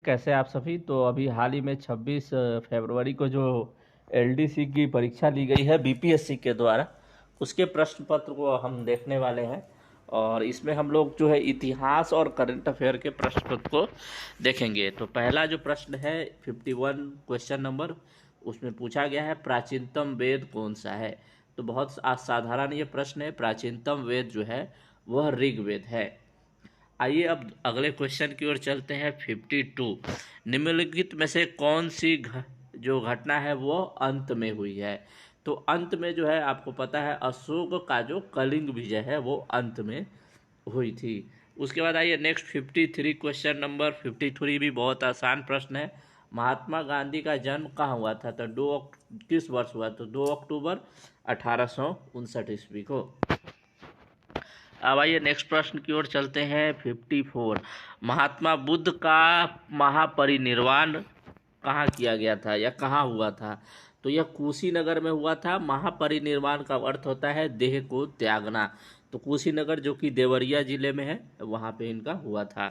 कैसे आप सभी। तो अभी हाल ही में 26 फरवरी को जो एलडीसी की परीक्षा ली गई है बीपीएससी के द्वारा, उसके प्रश्न पत्र को हम देखने वाले हैं। और इसमें हम लोग जो है इतिहास और करंट अफेयर के प्रश्न पत्र को देखेंगे। तो पहला जो प्रश्न है 51 क्वेश्चन नंबर, उसमें पूछा गया है प्राचीनतम वेद कौन सा है। तो बहुत साधारण ये प्रश्न है। प्राचीनतम वेद जो है वह ऋग्वेद है। आइए अब अगले क्वेश्चन की ओर चलते हैं। 52 निम्नलिखित में से कौन सी जो घटना है वो अंत में हुई है। तो अंत में जो है आपको पता है अशोक का जो कलिंग विजय है वो अंत में हुई थी। उसके बाद आइए नेक्स्ट 53 क्वेश्चन नंबर 53 भी बहुत आसान प्रश्न है। महात्मा गांधी का जन्म कहाँ हुआ था। तो किस वर्ष हुआ। तो 2 अक्टूबर 1859 ईस्वी को। अब आइए नेक्स्ट प्रश्न की ओर चलते हैं। 54 महात्मा बुद्ध का महापरिनिर्वाण कहाँ किया गया था या कहाँ हुआ था। तो यह कुशीनगर में हुआ था। महापरिनिर्वाण का अर्थ होता है देह को त्यागना। तो कुशीनगर जो कि देवरिया जिले में है वहाँ पे इनका हुआ था।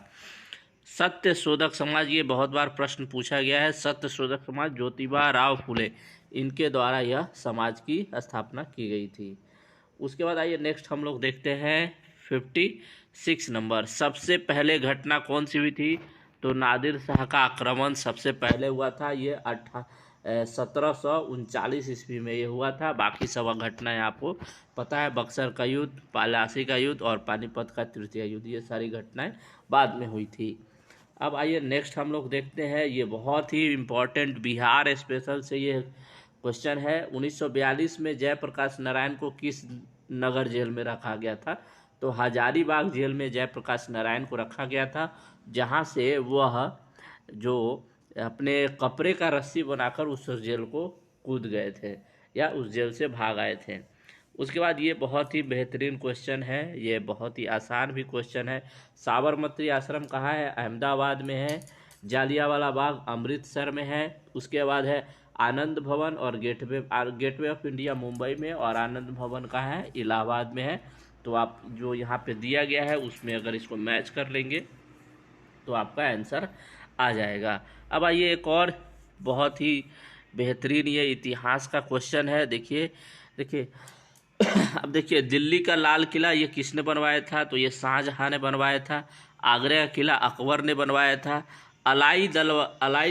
सत्य शोधक समाज, ये बहुत बार प्रश्न पूछा गया है। सत्य शोधक समाज ज्योतिबा राव फुले, इनके द्वारा यह समाज की स्थापना की गई थी। उसके बाद आइए नेक्स्ट हम लोग देखते हैं 56 नंबर, सबसे पहले घटना कौन सी हुई थी। तो नादिर शाह का आक्रमण सबसे पहले हुआ था। ये 1739 ईस्वी में ये हुआ था। बाकी सब घटनाएं आपको पता है, बक्सर का युद्ध, पलासी का युद्ध और पानीपत का तृतीय युद्ध, ये सारी घटनाएं बाद में हुई थी। अब आइए नेक्स्ट हम लोग देखते हैं। ये बहुत ही इम्पोर्टेंट बिहार स्पेशल से ये क्वेश्चन है। 1942 में जयप्रकाश नारायण को किस नगर जेल में रखा गया था। तो हजारीबाग जेल में जयप्रकाश नारायण को रखा गया था, जहां से वह जो अपने कपड़े का रस्सी बनाकर उस जेल को कूद गए थे या उस जेल से भाग आए थे। उसके बाद ये बहुत ही बेहतरीन क्वेश्चन है, ये बहुत ही आसान भी क्वेश्चन है। साबरमती आश्रम कहाँ है। अहमदाबाद में है। जालियांवाला बाग अमृतसर में है। उसके बाद है आनंद भवन और गेटवे ऑफ इंडिया मुंबई में, और आनंद भवन कहाँ है, इलाहाबाद में है। तो आप जो यहाँ पे दिया गया है उसमें अगर इसको मैच कर लेंगे तो आपका आंसर आ जाएगा। अब आइए एक और बहुत ही बेहतरीन ये इतिहास का क्वेश्चन है। देखिए देखिए अब देखिए, दिल्ली का लाल किला ये किसने बनवाया था। तो ये शाहजहां ने बनवाया था। आगरा का किला अकबर ने बनवाया था। अलाई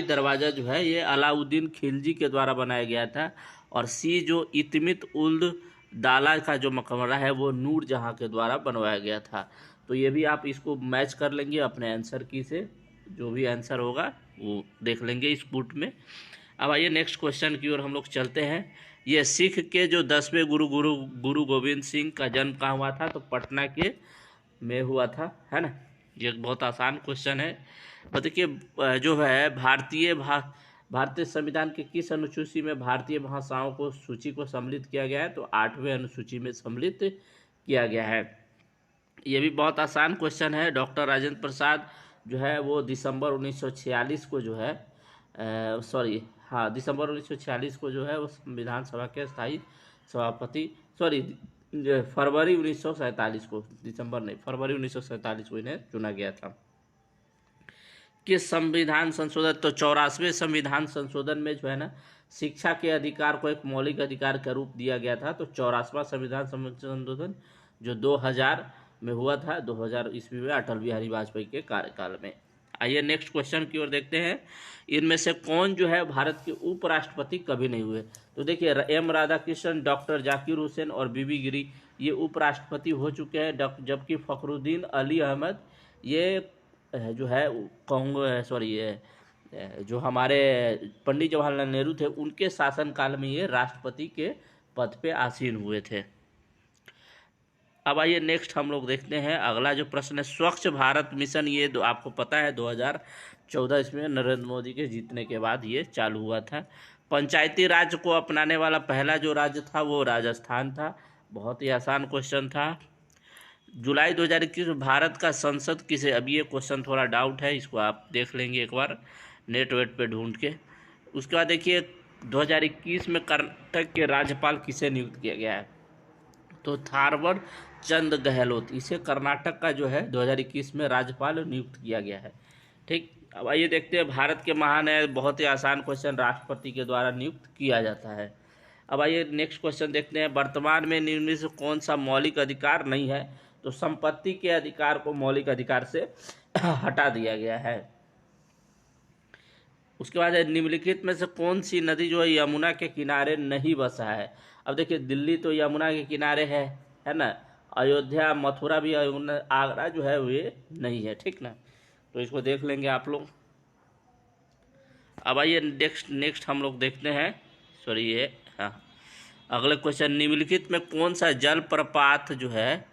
दरवाज़ा जो है ये अलाउद्दीन खिलजी के द्वारा बनाया गया था। और सी जो इतमित उल दाला का जो मकबरा है वो नूर जहां के द्वारा बनवाया गया था। तो ये भी आप इसको मैच कर लेंगे अपने आंसर की से, जो भी आंसर होगा वो देख लेंगे इस बुट में। अब आइए नेक्स्ट क्वेश्चन की ओर हम लोग चलते हैं। ये सिख के जो 10वें गुरु गोविंद सिंह का जन्म कहाँ हुआ था। तो पटना के में हुआ था, है ना। ये बहुत आसान क्वेश्चन है। देखिए जो है भारतीय संविधान के किस अनुसूची में भारतीय भाषाओं को सूची को सम्मिलित किया गया है। तो 8वें अनुसूची में सम्मिलित किया गया है। ये भी बहुत आसान क्वेश्चन है। डॉक्टर राजेंद्र प्रसाद जो है वो दिसंबर 1946 को जो है दिसंबर 1946 को जो है वो संविधान सभा के स्थायी सभापति फरवरी 1947 को, दिसंबर नहीं फरवरी 1947 को इन्हें चुना गया था। किस संविधान संशोधन। तो 84वें संविधान संशोधन में जो है ना शिक्षा के अधिकार को एक मौलिक अधिकार का रूप दिया गया था। तो 84वां संविधान संशोधन जो 2000 में हुआ था, 2000 ईस्वी में अटल बिहारी वाजपेयी के कार्यकाल में। आइए नेक्स्ट क्वेश्चन की ओर देखते हैं। इनमें से कौन जो है भारत के उपराष्ट्रपति कभी नहीं हुए। तो देखिए एम राधाकृष्णन, डॉक्टर जाकिर हुसैन और बीबी गिरी ये उपराष्ट्रपति हो चुके हैं। जबकि फखरुद्दीन अली अहमद ये जो है जो हमारे पंडित जवाहरलाल नेहरू थे उनके शासनकाल में ये राष्ट्रपति के पद पे आसीन हुए थे। अब आइए नेक्स्ट हम लोग देखते हैं अगला जो प्रश्न है स्वच्छ भारत मिशन। ये आपको पता है 2014 इसमें नरेंद्र मोदी के जीतने के बाद ये चालू हुआ था। पंचायती राज को अपनाने वाला पहला जो राज्य था वो राजस्थान था। बहुत ही आसान क्वेश्चन था। जुलाई 2021 में भारत का संसद किसे। अब ये क्वेश्चन थोड़ा डाउट है, इसको आप देख लेंगे एक बार नेट वेट पे ढूंढ के। उसके बाद देखिए 2021 में कर्नाटक के राज्यपाल किसे नियुक्त किया गया है। तो थावरचंद चंद गहलोत, इसे कर्नाटक का जो है 2021 में राज्यपाल नियुक्त किया गया है। ठीक। अब आइए देखते हैं भारत के महान है, बहुत ही आसान क्वेश्चन, राष्ट्रपति के द्वारा नियुक्त किया जाता है। अब आइए नेक्स्ट क्वेश्चन देखते हैं, वर्तमान में निम्नलिखित से कौन सा मौलिक अधिकार नहीं है? तो संपत्ति के अधिकार को मौलिक अधिकार से हटा दिया गया है। उसके बाद निम्नलिखित में से कौन सी नदी जो है यमुना के किनारे नहीं बसा है? अब देखिए दिल्ली तो यमुना के किनारे है ना, अयोध्या मथुरा भी आगरा जो है वे नहीं है, ठीक ना, तो इसको देख लेंगे आप लोग। अब आइए नेक्स्ट हम लोग देखते हैं, सॉरी ये हाँ अगले क्वेश्चन, निम्नलिखित में कौन सा जलप्रपात जो है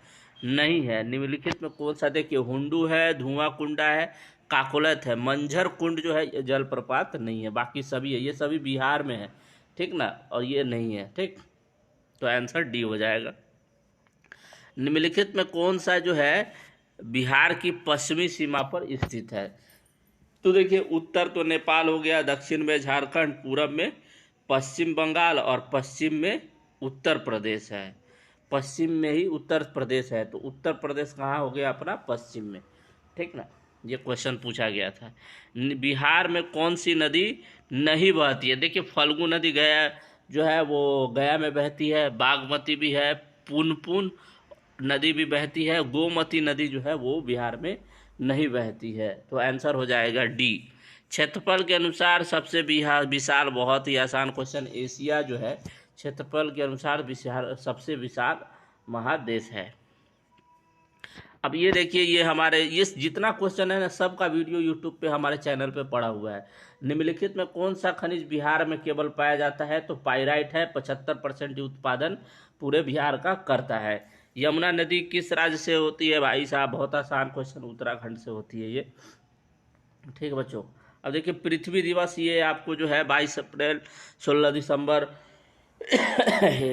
नहीं है? निम्नलिखित में कौन सा, देखिए हुंडू है, धुआं कुंडा है, काकोलत है, मंझर कुंड जो है जलप्रपात नहीं है, बाकी सभी है, ये सभी बिहार में है, ठीक ना, और ये नहीं है, ठीक, तो आंसर डी हो जाएगा। निम्नलिखित में कौन सा जो है बिहार की पश्चिमी सीमा पर स्थित है? तो देखिए उत्तर तो नेपाल हो गया, दक्षिण में झारखंड, पूरब में पश्चिम बंगाल और पश्चिम में उत्तर प्रदेश है। पश्चिम में ही उत्तर प्रदेश है, तो उत्तर प्रदेश कहाँ हो गया अपना? पश्चिम में, ठीक ना, ये क्वेश्चन पूछा गया था। बिहार में कौन सी नदी नहीं बहती है? देखिए फल्गु नदी गया जो है वो गया में बहती है, बागमती भी है, पुनपुन नदी भी बहती है, गोमती नदी जो है वो बिहार में नहीं बहती है, तो आंसर हो जाएगा डी। क्षेत्रफल के अनुसार सबसे विशाल, बहुत ही आसान क्वेश्चन, एशिया जो है क्षेत्रफल के अनुसार सबसे विशाल महादेश है। अब ये देखिए, ये हमारे ये जितना क्वेश्चन है ना, सबका वीडियो यूट्यूब पे हमारे चैनल पे पड़ा हुआ है। निम्नलिखित में कौन सा खनिज बिहार में केवल पाया जाता है? तो पाइराइट है, 75% उत्पादन पूरे बिहार का करता है। यमुना नदी किस राज्य से होती है? भाई साहब बहुत आसान क्वेश्चन, उत्तराखंड से होती है ये, ठीक है बच्चों। अब देखिए पृथ्वी दिवस, ये आपको जो है 22 अप्रैल 16 दिसंबर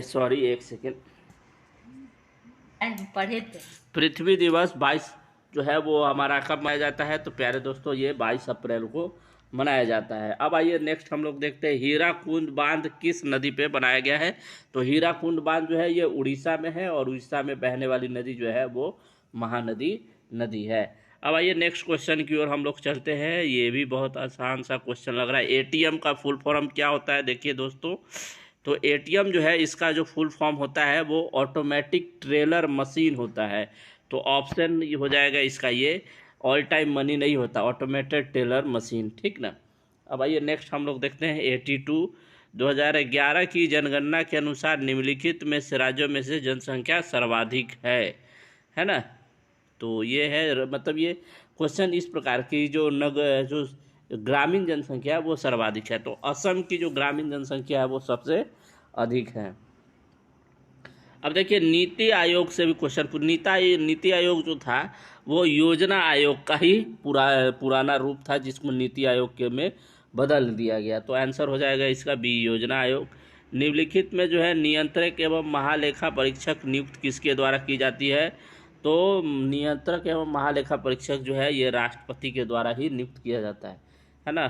सॉरी एक सेकेंड, पढ़े थे। पृथ्वी दिवस 22 जो है वो हमारा कब मनाया जाता है? तो प्यारे दोस्तों ये 22 अप्रैल को मनाया जाता है। अब आइए नेक्स्ट हम लोग देखते हैं, हीराकुंड बांध किस नदी पे बनाया गया है? तो हीराकुंड बांध जो है ये उड़ीसा में है, और उड़ीसा में बहने वाली नदी जो है वो महानदी नदी है। अब आइए नेक्स्ट क्वेश्चन की ओर हम लोग चलते हैं, ये भी बहुत आसान सा क्वेश्चन लग रहा है। एटीएम का फुल फॉर्म क्या होता है? देखिए दोस्तों, तो एटीएम जो है इसका जो फुल फॉर्म होता है वो ऑटोमेटिक टेलर मशीन होता है, तो ऑप्शन हो जाएगा इसका ये, ऑल टाइम मनी नहीं होता, ऑटोमेटेड टेलर मशीन, ठीक ना। अब आइए नेक्स्ट हम लोग देखते हैं 82 2011 की जनगणना के अनुसार निम्नलिखित में से राज्यों में से जनसंख्या सर्वाधिक है ना, तो ये है, मतलब ये क्वेश्चन इस प्रकार की, जो ग्रामीण जनसंख्या है वो सर्वाधिक है, तो असम की जो ग्रामीण जनसंख्या है वो सबसे अधिक है। अब देखिए नीति आयोग से भी क्वेश्चन, नीति आयोग जो था वो योजना आयोग का ही पुराना रूप था, जिसको नीति आयोग के में बदल दिया गया, तो आंसर हो जाएगा इसका बी, योजना आयोग। निम्नलिखित में जो है नियंत्रक एवं महालेखा परीक्षक नियुक्त किसके द्वारा की जाती है? तो नियंत्रक एवं महालेखा परीक्षक जो है ये राष्ट्रपति के द्वारा ही नियुक्त किया जाता है ना।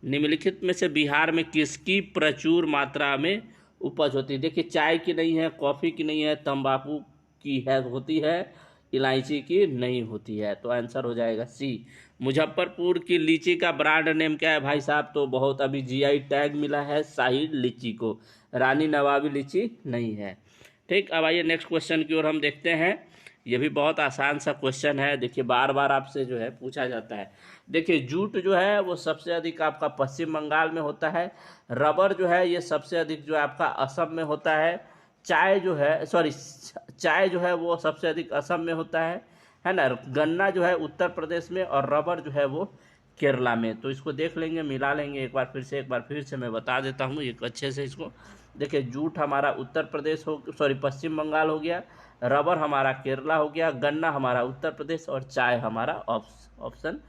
निम्नलिखित में से बिहार में किसकी प्रचुर मात्रा में उपज होती है? देखिए चाय की नहीं है, कॉफ़ी की नहीं है, तंबाकू की है होती है, इलायची की नहीं होती है, तो आंसर हो जाएगा सी। मुजफ्फरपुर की लीची का ब्रांड नेम क्या है भाई साहब? तो बहुत अभी जीआई टैग मिला है शाही लीची को, रानी नवाबी लीची नहीं है, ठीक। अब आइए नेक्स्ट क्वेश्चन की ओर हम देखते हैं, ये भी बहुत आसान सा क्वेश्चन है, देखिए बार बार आपसे जो है पूछा जाता है। देखिए जूट जो है वो सबसे अधिक आपका पश्चिम बंगाल में होता है, रबर जो है ये सबसे अधिक जो है आपका असम में होता है, चाय जो है वो सबसे अधिक असम में होता है ना, गन्ना जो है उत्तर प्रदेश में, और रबर जो है वो केरला में, तो इसको देख लेंगे, मिला लेंगे एक बार फिर से मैं बता देता हूँ एक अच्छे से इसको। देखिए जूट हमारा उत्तर प्रदेश पश्चिम बंगाल हो गया, रबर हमारा केरला हो गया, गन्ना हमारा उत्तर प्रदेश, और चाय हमारा ऑप्शन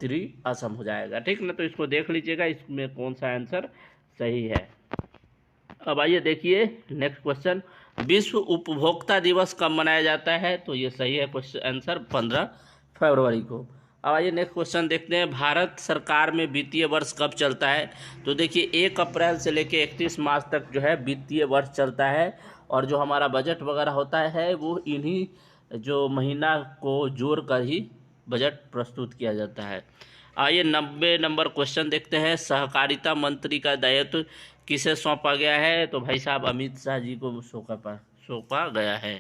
3 असम हो जाएगा, ठीक ना, तो इसको देख लीजिएगा इसमें कौन सा आंसर सही है। अब आइए देखिए नेक्स्ट क्वेश्चन, विश्व उपभोक्ता दिवस कब मनाया जाता है? तो ये सही है क्वेश्चन आंसर 15 फरवरी को। अब आइए नेक्स्ट क्वेश्चन देखते हैं, भारत सरकार में वित्तीय वर्ष कब चलता है? तो देखिए 1 अप्रैल से लेकर 31 मार्च तक जो है वित्तीय वर्ष चलता है, और जो हमारा बजट वगैरह होता है वो इन्हीं जो महीना को जोड़ कर ही बजट प्रस्तुत किया जाता है। आइए 90 नंबर क्वेश्चन देखते हैं। सहकारिता मंत्री का दायित्व किसे सौंपा गया है? तो भाई साहब अमित शाह जी को सौंपा गया है।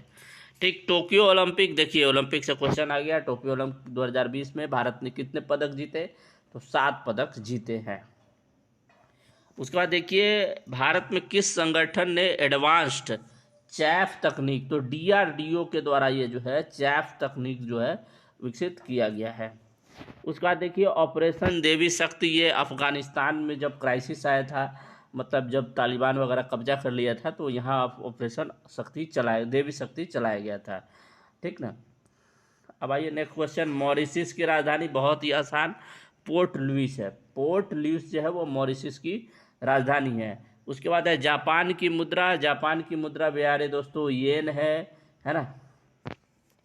ठीक। टोक्यो ओलंपिक, देखिए ओलंपिक से क्वेश्चन आ गया। टोक्यो ओलंपिक 2020 में भारत ने कितने पदक जीते? तो 7 पदक जीते हैं। उसके बाद देखिए भारत में किस संगठन ने एडवांस्ड चैफ तकनीक, तो DRDO के द्वारा ये जो है चैफ तकनीक जो है विकसित किया गया है। उसके बाद देखिए ऑपरेशन देवी शक्ति, ये अफगानिस्तान में जब क्राइसिस आया था, मतलब जब तालिबान वगैरह कब्जा कर लिया था, तो यहाँ ऑपरेशन देवी शक्ति चलाया गया था। ठीक ना। अब आइए नेक्स्ट क्वेश्चन। मॉरिशस की राजधानी, बहुत ही आसान, पोर्ट लुइस है। पोर्ट लुइस जो है वो मॉरिशस की राजधानी है। उसके बाद है जापान की मुद्रा। जापान की मुद्रा प्यारे दोस्तों येन है ना।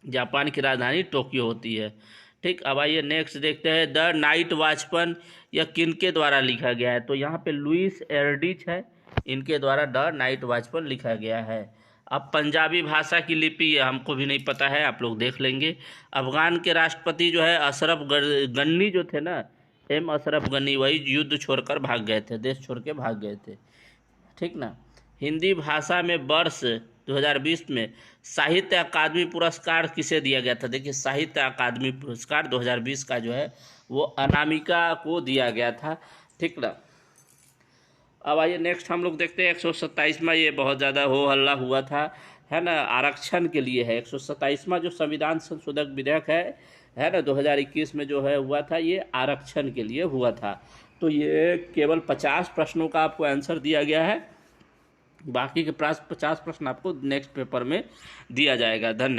जापान की राजधानी टोक्यो होती है। ठीक। अब आइए नेक्स्ट देखते हैं। द नाइट वॉचमैन यह किन के द्वारा लिखा गया है? तो यहाँ पे लुइस एर्डिच है, इनके द्वारा द नाइट वॉचमैन लिखा गया है। अब पंजाबी भाषा की लिपि, ये हमको भी नहीं पता है, आप लोग देख लेंगे। अफगान के राष्ट्रपति जो है अशरफ गनी जो थे ना, अशरफ गनी, वही युद्ध छोड़कर भाग गए थे, देश छोड़ के भाग गए थे। ठीक ना। हिंदी भाषा में वर्ष 2020 में साहित्य अकादमी पुरस्कार किसे दिया गया था? देखिए साहित्य अकादमी पुरस्कार 2020 का जो है वो अनामिका को दिया गया था। ठीक ना। अब आइए नेक्स्ट हम लोग देखते हैं 127वां, ये बहुत ज़्यादा हो हल्ला हुआ था, है ना, आरक्षण के लिए है। 127वां जो संविधान संशोधक विधेयक है ना, 2021 में जो है हुआ था, ये आरक्षण के लिए हुआ था। तो ये केवल 50 प्रश्नों का आपको आंसर दिया गया है, बाकी के 50 प्रश्न आपको नेक्स्ट पेपर में दिया जाएगा। धन्यवाद।